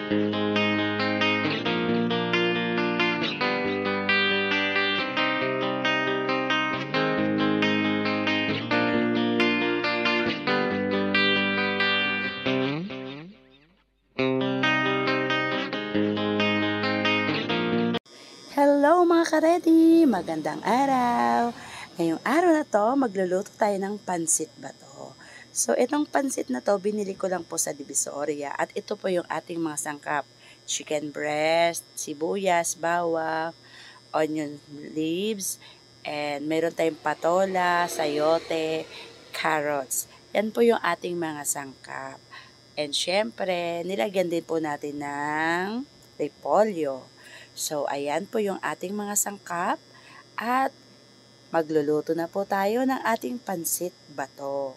Hello mga ka-ready! Magandang araw! Ngayong araw na to, magluluto tayo ng pansit bato. So, itong pansit na to, binili ko lang po sa Divisoria. At ito po yung ating mga sangkap. Chicken breast, sibuyas, bawang, onion leaves, and meron tayong patola, sayote, carrots. Yan po yung ating mga sangkap. And syempre, nilagyan din po natin ng repolyo. So, ayan po yung ating mga sangkap at magluluto na po tayo ng ating pansit bato.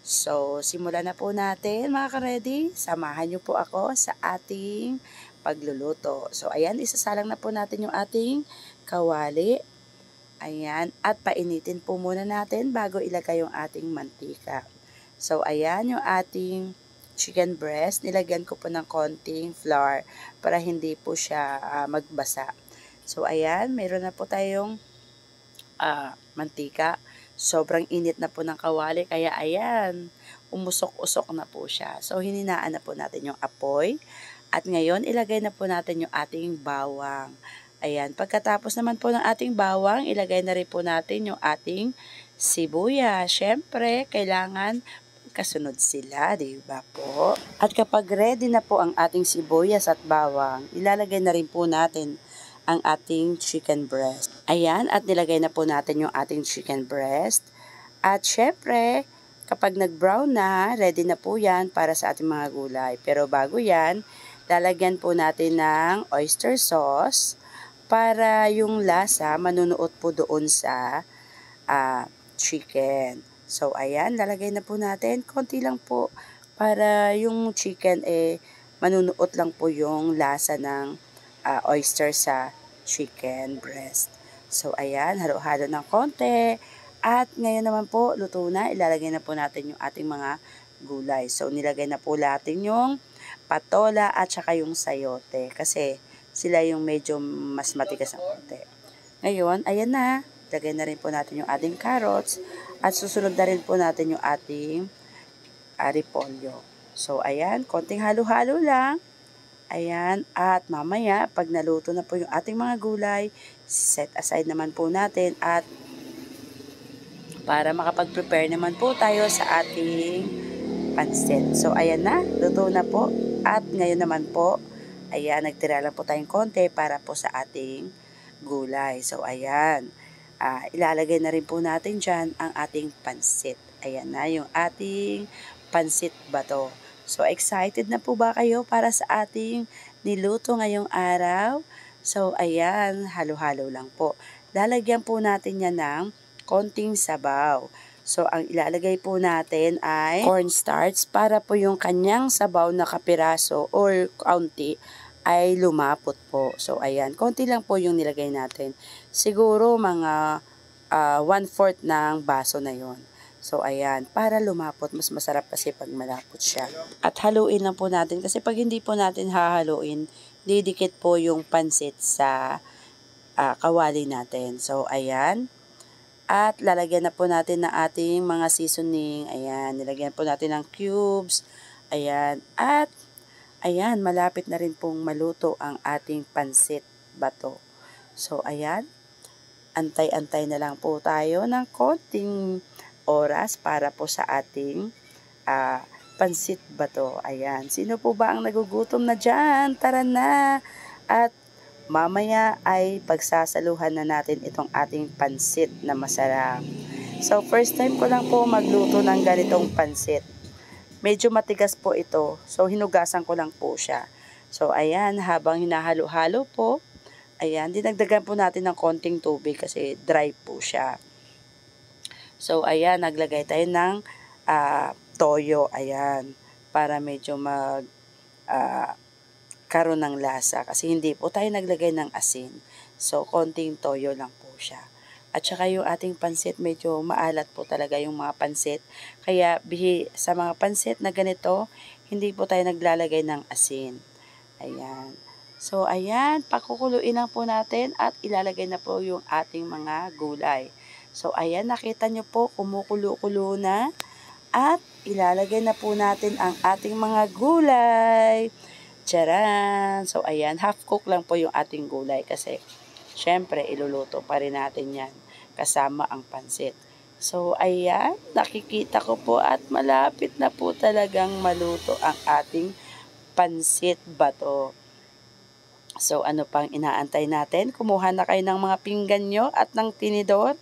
So, simulan na po natin mga ka-ready. Samahan niyo po ako sa ating pagluluto. So, ayan, isasalang na po natin yung ating kawali. Ayan, at painitin po muna natin bago ilagay yung ating mantika. So, ayan yung ating chicken breast, nilagyan ko po ng konting flour para hindi po siya magbasa. So, ayan, mayroon na po tayong mantika. Sobrang init na po ng kawali, kaya ayan, umusok-usok na po siya. So, hininaan na po natin yung apoy. At ngayon, ilagay na po natin yung ating bawang. Ayan, pagkatapos naman po ng ating bawang, ilagay na rin po natin yung ating sibuyas. Siyempre, kailangan kasunod sila, di ba po? At kapag ready na po ang ating sibuyas at bawang, ilalagay na rin po natin ang ating chicken breast. Ayan, at nilagay na po natin yung ating chicken breast. At syempre, kapag nag-brown na, ready na po yan para sa ating mga gulay. Pero bago yan, lalagyan po natin ng oyster sauce para yung lasa manunuot po doon sa chicken. So, ayan, lalagay na po natin. Konti lang po para yung chicken manunuot lang po yung lasa ng oyster sa chicken breast. So, ayan, halo-halo ng konti. At ngayon naman po, luto na. Ilalagay na po natin yung ating mga gulay. So, nilagay na po natin yung patola at saka yung sayote. Kasi sila yung medyo mas matigas ang konti. Ngayon, ayan na. Lagay na rin po natin yung ating carrots at susunod na rin po natin yung ating repolyo. So, ayan, konting halo-halo lang. Ayan, at mamaya, pag naluto na po yung ating mga gulay, set aside naman po natin at para makapag-prepare naman po tayo sa ating pansit. So, ayan na, luto na po. At ngayon naman po, ayan, nagtira lang po tayong konti para po sa ating gulay. So, ayan. Ilalagay na rin po natin dyan ang ating pansit. Ayan na yung ating pansit bato. So, excited na po ba kayo para sa ating niluto ngayong araw? So, ayan, halo-halo lang po. Lalagyan po natin yan ng konting sabaw. So, ang ilalagay po natin ay cornstarch para po yung kanyang sabaw na kapiraso or kaunti ay lumapot po. So, ayan. Konti lang po yung nilagay natin. Siguro mga 1/4 ng baso na yon. So, ayan. Para lumapot, mas masarap kasi pag malapot siya. At haluin lang po natin. Kasi pag hindi po natin hahaluin, didikit po yung pansit sa kawali natin. So, ayan. At lalagyan na po natin ng ating mga seasoning. Ayan. Nilagyan po natin ng cubes. Ayan. At ayan, malapit na rin pong maluto ang ating pansit bato. So, ayan, antay-antay na lang po tayo ng konting oras para po sa ating pansit bato. Ayan, sino po ba ang nagugutom na dyan? Tara na! At mamaya ay pagsasaluhan na natin itong ating pansit na masarap. So, first time ko lang po magluto ng ganitong pansit. Medyo matigas po ito. So, hinugasan ko lang po siya. So, ayan, habang hinahalo-halo po, ayan, dinagdagan po natin ng konting tubig kasi dry po siya. So, ayan, naglagay tayo ng toyo, ayan, para medyo karoon ng lasa. Kasi hindi po tayo naglagay ng asin. So, konting toyo lang po siya. At saka yung ating pansit, medyo maalat po talaga yung mga pansit. Kaya sa mga pansit na ganito, hindi po tayo naglalagay ng asin. Ayan. So, ayan, pakukuluin lang po natin at ilalagay na po yung ating mga gulay. So, ayan, nakita nyo po, kumukulo-kulo na. At ilalagay na po natin ang ating mga gulay. Tcharan! So, ayan, half cook lang po yung ating gulay kasi syempre, iluluto pa rin natin yan kasama ang pansit. So, ayan, nakikita ko po at malapit na po talagang maluto ang ating pansit bato. So, ano pang inaantay natin? Kumuha na kayo ng mga pinggan nyo at ng tinidor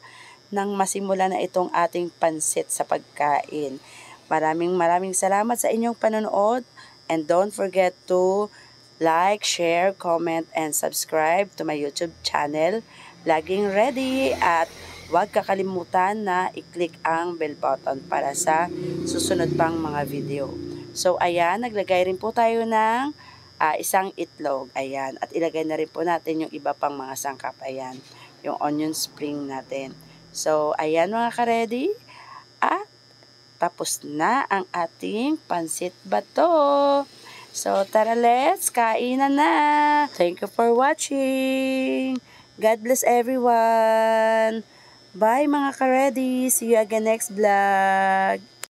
nang masimula na itong ating pansit sa pagkain. Maraming salamat sa inyong panonood and don't forget to like, share, comment, and subscribe to my YouTube channel. Laging ready at huwag kakalimutan na i-click ang bell button para sa susunod pang mga video. So, ayan, naglagay rin po tayo ng isang itlog. Ayan. At ilagay na rin po natin yung iba pang mga sangkap. Ayan. Yung onion spring natin. So, ayan mga ka-ready. At tapos na ang ating pansit bato. So, tara, let's kainan na. Thank you for watching. God bless everyone. Bye mga ka-ready. See you again next vlog.